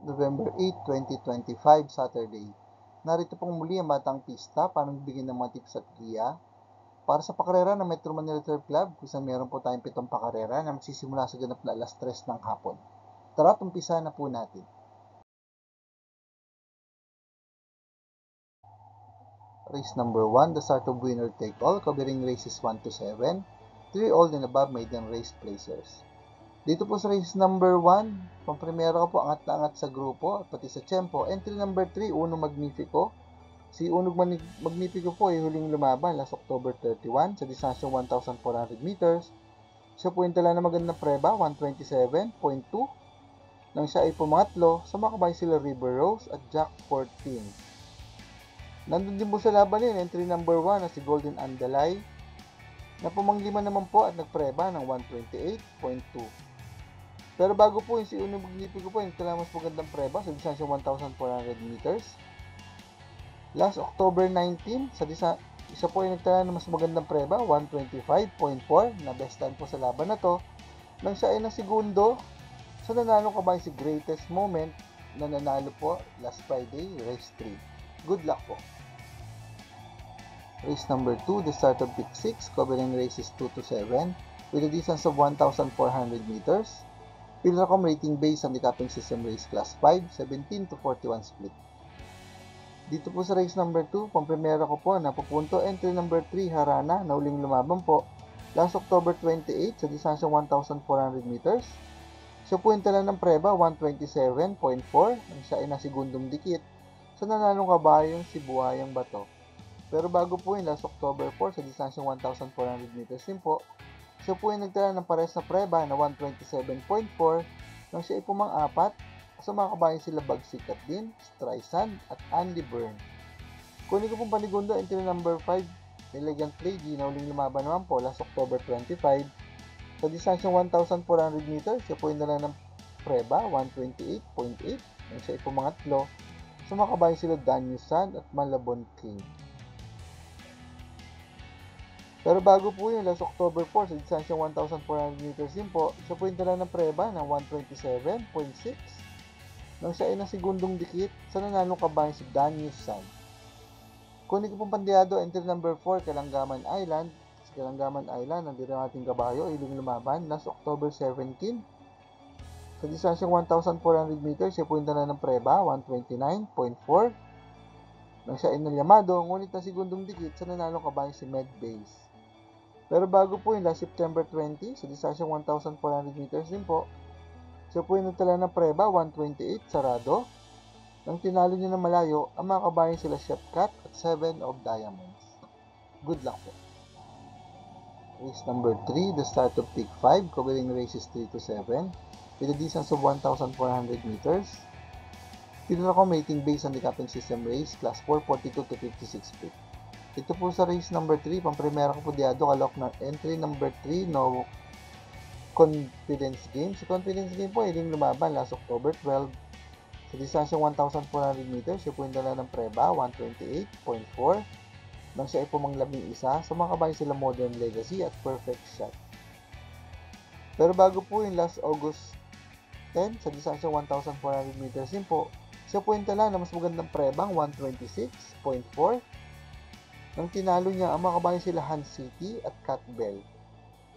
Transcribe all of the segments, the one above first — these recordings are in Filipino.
November 8, 2025, Saturday. Narito pong muli ang Batang Pista para magbigay ng mga tips at giya para sa pakarera ng Metro Manila Turf Club, kung saan meron po tayong 7 pakarera na magsisimula sa ganap na alas 3 ng hapon. Tara, umpisa na po natin. Race number 1, the start of winner take all, covering races 1 to 7, 3 all and above maiden race placers. Dito po sa race number 1, pang-primera ko po angat na angat sa grupo at pati sa tempo. Entry number 3, Uno Magnifico. Si Uno Magnifico po ay huling lumaban last October 31 sa distansyang 1,400 meters. Siya po yung tala na magandang preba, 127.2. Nang siya ay pumangatlo, sumakabay sila River Rose at Jack 14. Nandun din po sa laban yun, entry number 1 na si Golden Andalay, na pumanglima naman po at nagpreba ng 128.2. Pero bago po yung si Uno Magnifico po, yung tala mas magandang preba sa distansyang 1,400 meters. Last October 19, isa po yung nagtala na mas magandang preba, 125.4, na best time po sa laban na to. Nang siya ay ng segundo, sa nanalo kabayan si Greatest Moment, na nanalo po last Friday, race 3. Good luck po. Race number 2, the start of pick 6, covering races 2 to 7, with a distance of 1,400 meters. Pilracom rating based handicapping system race class 5, 17 to 41 split. Dito po sa race number 2, pang-primera ko po na pupunto, entry number 3, Harana, na uling lumaban po last October 28 sa distansyang 1,400 meters. Siya po yung tala ng preba, 127.4, nang siya ay nasigundong dikit sa nanalong kabayong si Buhayang Bato. Pero bago po yung last October 4 sa distansyang 1,400 meters din po, siya po yung nagtala ng pares na preba na 127.4 nang siya ay pumang-apat sa mga kabayan sila Bagsikat din, Streisand at Andy Byrne. Kunin ko pong panigundo, entry number 5, Elegant Lady, na uling lumaban naman po last October 25. Sa distansyang 1,400 meters, siya po yung nala ng preba, 128.8 nang siya ay pumangatlo sa mga kabayan sila Daniel Sand at Malabon King. Pero bago po yung last October 4 sa distansyang 1,400 meters din po, siya po yung tala ng preba ng 127.6 nang siya ay nasigundong dikit sa nanalong kabayan si Daniel San. Kunin ko pong pandiado, entry number 4, Kalanggaman Island. Sa Kalanggaman Island, nandito ang ating kabayo, iling lumaban last October 17. Sa distansyang 1,400 meters, siya po yung tala ng preba, 129.4 nang siya ay nalyamado, ngunit nasigundong dikit sa nanalong kabayan si Medbase. Pero bago po yung last September 20, sa distansyang 1,400 meters din po, siya po yung nagtala ng preba, 128, sarado. Nang tinalo niya ng malayo, ang mga kabayan sila Chef Cat at 7 of Diamonds. Good luck po. Race number 3, the start of pick 5, covering races 3 to 7, with a distance of 1,400 meters. Pilracom rating based handicapping system race, class 4, 42 to 56 feet. Ito po sa race number 3, pang-primera ko po diado, kalok ng entry number 3, no confidence game. Sa confidence game po, iling lumaban last October 12. Sa distansyang 1,400 meters, siya po yung dala ng preba, 128.4. Nang siya ay pumanglabing isa, sa mga kabayan sila Modern Legacy at Perfect Shot. Pero bago po yung last August 10, sa distansyang 1,400 meters din po, siya po yung tala na mas magandang prebang, 126.4. Nang tinalo niya ang mga kabayan sila Hans City at Cat Bell.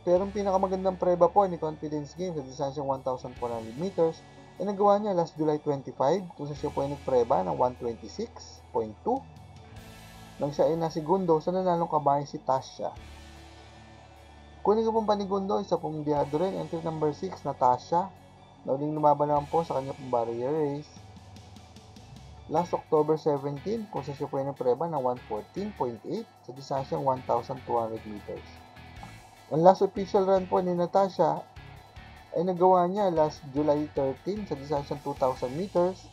Pero ang pinakamagandang preba po ni Confidence Game sa distansyang 1,400 meters ay nagawa niya last July 25 kung sa siya po ay nagpreba ng 126.2 nang siya ay nasigundo sa nanalong kabayan si Tasha. Kunin ko pong panigundo, isa pong biyado rin, entry number 6, Natasha, na uling lumaban naman po sa kanya pong barrier race last October 17 kung sa siya po ay nagpreba ng 114.8 sa distansyang 1,200 meters. Ang last official run po ni Natasha ay nagawa niya last July 13 sa distansyang 2,000 meters.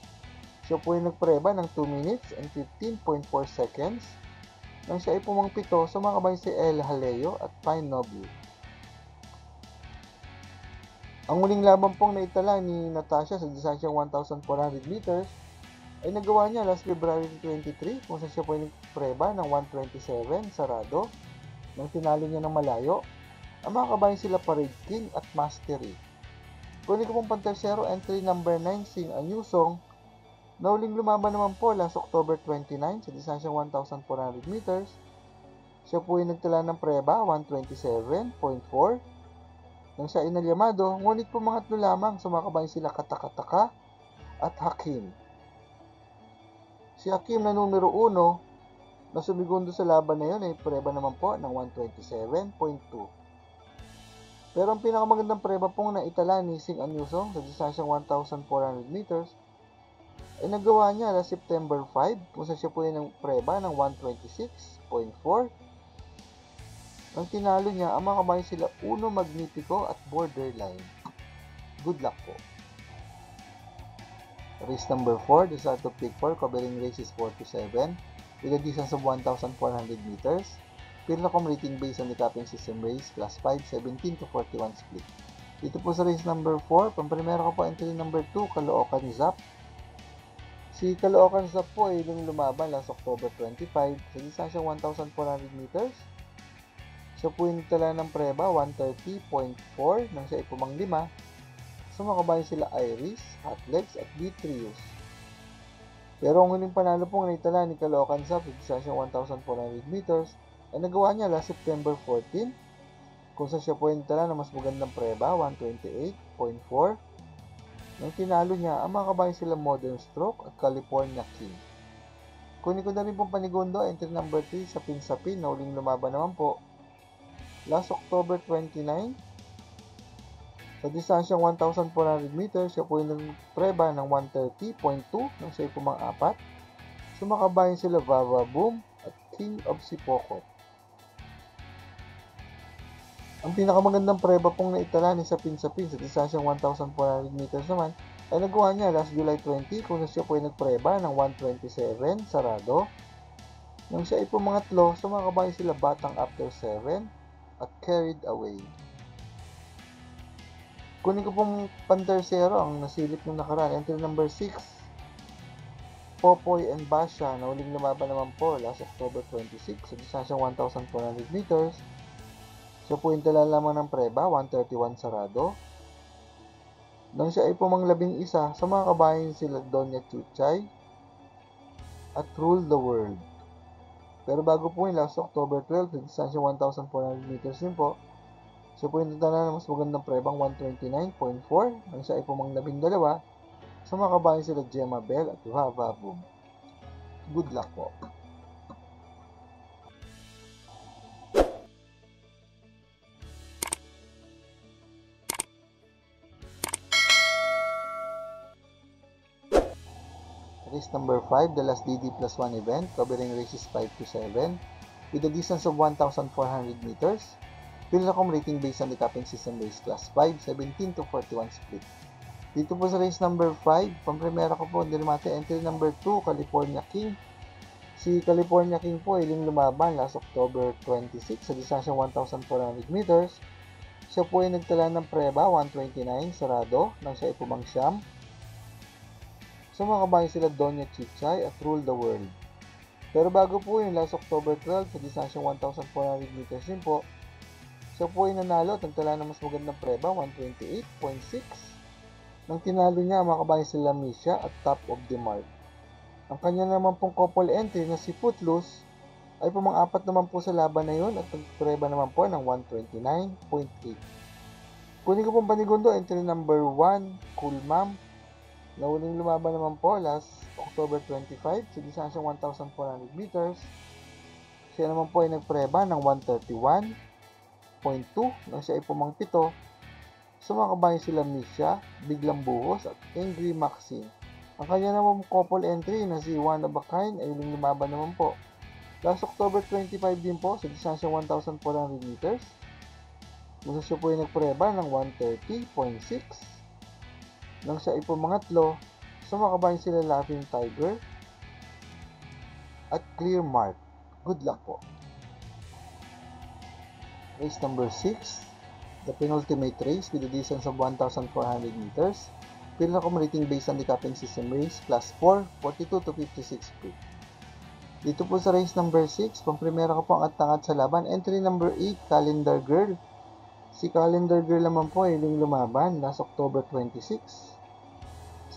Siya po ay nagpreba ng 2 minutes and 15.4 seconds nang siya ay pumangpito sa mga kabayan si El Haleo at Pine Noble. Ang muling laban pong naitala ni Natasha sa distansyang 1,400 meters ay nagawa niya last February 23 kung saan siya po ay nagpreba ng 127 sarado nang tinalo niya ng malayo ang mga kabayan sila Parade King at Mastery. Kunin ko pong pantersero, entry number 9, Sing a New Song, Nauling lumaban naman po last October 29 sa distansyang 1,400 meters. Siya po ay nagtala ng preba 127.4 nang siya inalyamado, ngunit po mangatlo lamang sumakabay sila Katakataka at Hakim. Si Hakim na numero 1 na sumigundo sa laban na yun ay preba naman po ng 127.2. Pero ang pinakamagandang preba pong naitala ni Sing Anyusong sa distansyang 1,400 meters ay nagawa niya last September 5 kung saan siya po ay ng preba ng 126.4. Nang tinalo niya, ang mga kabayan sila Uno Magnifico at Borderline. Good luck po. Race number 4, the start of Peak 4, covering races 4 to 7, with a distance of 1,400 meters. Pilnacom rating based on the capping system race, class 5, 17 to 41 split. Dito po sa race number 4, pamprimera ko po entry number 2, Caloocan Zap. Si Caloocan Zap po ay lumaban last October 25 sa distansyang 1,400 meters. Siya po yung nagtala ng preba 130.4 nang siya ay pumanglima. Sumakabayan sila Iris, Hotlegs at Detrius. Pero ang huling panalo pong naitala ni Caloocan Zap sa distansyang 1,400 meters ay nagawa niya last September 14 kung saan siya po yung nagtala ng mas magandang preba 128.4 nang tinalo niya ang mga kabayan sila Modern Stroke at California King. Kunin ko na rin pong panigundo, entry number 3 sa Pinsapin na uling lumaban naman po last October 29, sa distansyang 1,400 meters, siya po yung preba ng 130.2 nang siya po mga-apat. Sumakabayan sila Vava Boom at King of Sipokot. Ang pinakamagandang preba pong naitala ni Sapin sa distansyang 1,400 meters naman ay nagawa niya last July 20 kung siya po yung nagpreba ng 127 sarado. Nang siya ay pumangatlo, sumakabayan sila Batang After 7 at Carried Away. Kunin ko pong pantersero ang nasilip ng nakaraan. Entry number 6, Popoy and Basha na uling lumaban naman po last October 26 sa distansyang 1,400 meters. Siya po yung tala lamang ng preba, 131 sarado. Nang siya ay pumanglabing isa, sa mga kabayan sila Doña Chuchay at Rule the World. Pero bago po yung last October 12, sa distansyang 1,400 meters din po, siya po yung natala ng mas magandang prebang 129.4 nang siya ay pumanglabing dalawa. Sa mga kabayan sila Gemma Bell at Vava Boom. Good luck po. Race number 5, the last DD plus 1 event, covering races 5 to 7, with a distance of 1,400 meters. Pilnacom rating based on the capping system race class 5, 17 to 41 split. Dito po sa race number 5, pamprimera ko po, Dilimate, entry number 2, California King. Si California King po ay lumaban last October 26 sa distansyang 1,400 meters. Siya po ay nagtala ng preba 129 sarado nang siya ay pumangsyam. Sumakabayan sila Doña Chichay at Rule the World. Pero bago po yung last October 12 sa distansyang 1,400 meters din po, siya po ay nanalo at nagtala ng mas magandang preba 128.6 nang tinalo niya ang mga kabayan sila Misha at Top of the Mark. Ang kanya naman pong couple entry na si Footloose ay pumang-apat naman po sa laban na yun at nagpreba naman po ng 129.8. Kunin ko pong panigundo, entry number 1, Cool Ma'am, na uling lumaban naman po last October 25 sa distansyang 1,400 meters. Siya naman po ay nagpreba ng 131.2 nang siya ay pumangpito. Sumakabayan sila Misha, Biglang Buhos at Angry Maxine. Ang kanya naman couple entry na si One of a Kind ay uling lumaban naman po last October 25 din po sa distansyang 1,400 meters. Kung siya po ay nagpreba ng 130.6 nang siya ay pumangatlo, sumakabayan sila Laughing Tiger at Clear Mark. Good luck po. Race number 6, the penultimate race with a distance of 1,400 meters. Pilnacom rating based on the capping system race, class 4, 42 to 56 feet. Dito po sa race number 6, pamprimera ko po ang at-tangat sa laban. Entry number 8, Calendar Girl. Si Calendar Girl naman po ay lumaban last October 26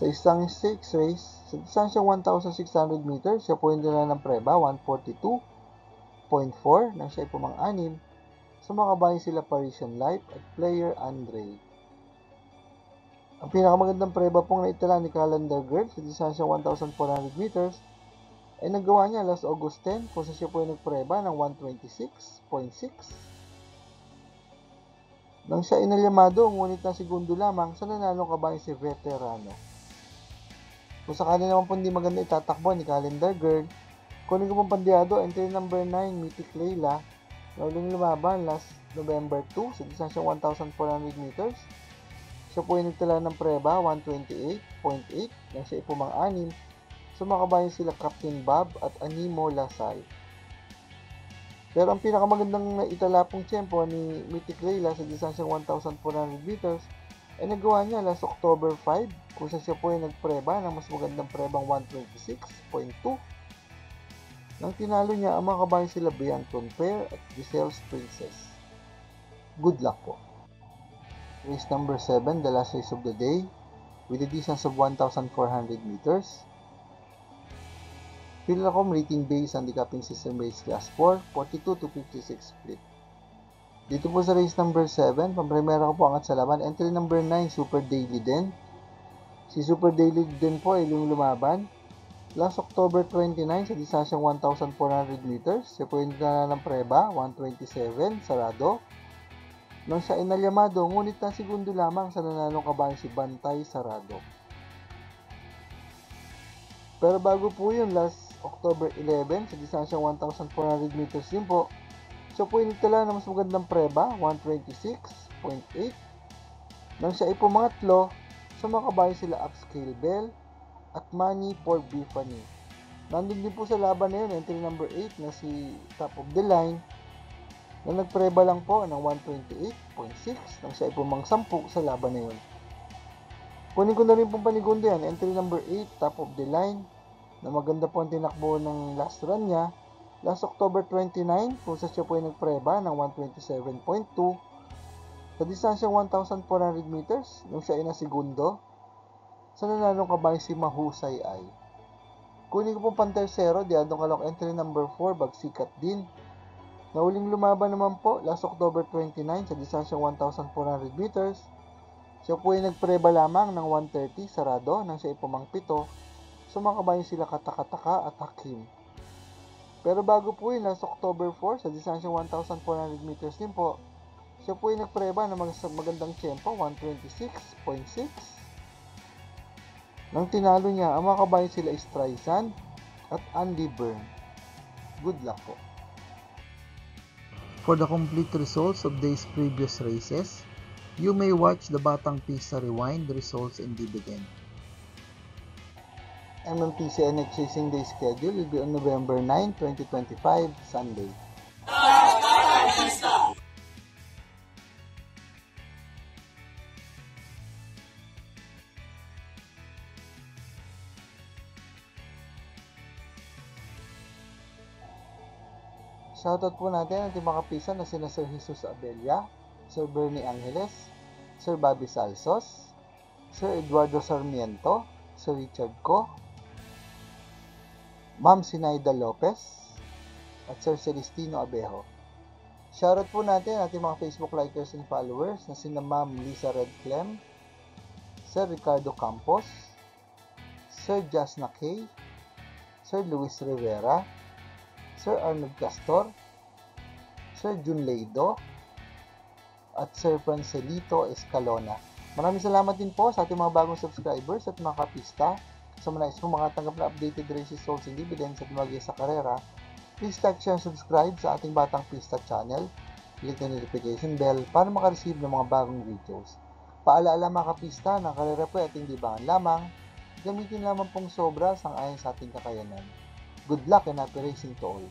sa Sa isang stakes race, sa distansyang 1,600 meters, siya po yung dala ng preba, 142.4 nang siya ay pumang-anim. Sumakabayan sila Parisian Life at Player Andre. Ang pinakamagandang preba pong naitala ni Calendar Girl sa distansyang 1,400 meters ay nagawa niya last August 10 kung sa siya po ay nagpreba ng 126.6. Nang siya ay nalyamado, ngunit na segundo lamang sa nanalong kabayan si Veterano. Kung sakali naman po hindi maganda itatakbo ni Calendar Girl, kunin ko pong pandiado, entry number 9, Mythic Layla, na uling lumaban last November 2 sa distansyang 1,400 meters. Siya po ay nagtala ng preba, 128.8, nang siya ay pumang-anim. Sumakabayan sila Captain Bob at Animo Lasal. Pero ang pinakamagandang naitala pong tiyempo ni Mythic Layla sa distansyang 1,400 meters ay nagawa niya last October 5 kung saan siya po ay nagpreba ng mas magandang prebang 126.2. Nang tinalo niya ang mga kabayan sila Bianton Fair at Giselle's Princess. Good luck po. Race number 7, the last race of the day, with a distance of 1,400 meters. Philracom rating based handicapping system race class 4, 42 to 56 split. Dito po sa race number 7, pampremera ko po angat sa laban. Entry number 9, Super Daily din. Si Super Daily din po ay lumaban last October 29 sa distansyang 1,400 meters. Siya po yung nagdala ng preba, 127, sarado. Nang siya ay nalyamado, ngunit na segundo lamang sa nanalong kabayan si Bantay Sarado. Pero bago po yun, last October 11, sa distansyang 1,400 meters din po, siya po yung nagtala ng mas magandang preba, 126.8. Nang siya ay pumangatlo, sumakabayan sila Upscale Bell at Money for Biffany. Nandun din po sa laban na yun, entry number 8 na si Top of the Line, na nagpreba lang po ng 128.6 nang siya ay pumang-10 sa laban na yun. Kunin ko na rin pong panigundo yan, entry number 8, Top of the Line, na maganda po ang tinakbo ng last run niya, last October 29, kung sa siya po ay nagpreba ng 127.2, sa distansyang 1,400 meters, nung siya ay nasegundo, sa nanalong kabayan si Mahusay ay. Kunin ko pong pantersero, Diadong Kalok, entry number 4, Bagsikat din, na uling lumaban naman po last October 29 sa distansyang 1,400 meters. Siya po ay nagpreba lamang ng 130 sarado nang siya ay pumangpito. Sumakabayan sila Katakataka at Hakim. Pero bago po yun, last October 4 sa distansyang 1,400 meters din po, siya po ay nagpreba ng magandang tiyempo, 126.6. Nang tinalo niya, ang mga kabayan sila Streisand at Andy Byrne. Good luck po. For the complete results of these previous races, you may watch the Batang Pista Rewind results and dividend. MMTC NX Racing Day schedule will be on November 9, 2025, Sunday. Shoutout po natin ang ating mga kapisan na sina Sir Jesus Abella, Sir Bernie Angeles, Sir Bobby Salsos, Sir Eduardo Sarmiento, Sir Richard Co, Ma'am Sinaida Lopez, at Sir Celestino Abejo. Shoutout po natin ang ating mga Facebook likers and followers na sina Ma'am Lisa Redclem, Sir Ricardo Campos, Sir Jasna Kay, Sir Luis Rivera, Sir Arnold Castor, Sir Jun Leido, at Sir Francelito Escalona. Maraming salamat din po sa ating mga bagong subscribers at mga kapista. Sa mga nais po makatanggap na updated races, results, and dividends at mga sa karera, please like, share, and subscribe sa ating Batang Pista channel. Click na notification bell para makareceive ng mga bagong videos. Paalaala mga kapista, ng karera po ay ating libangan lamang. Gamitin lamang pong sobra sang ayon sa ating kakayanan. Good luck and happy racing to all.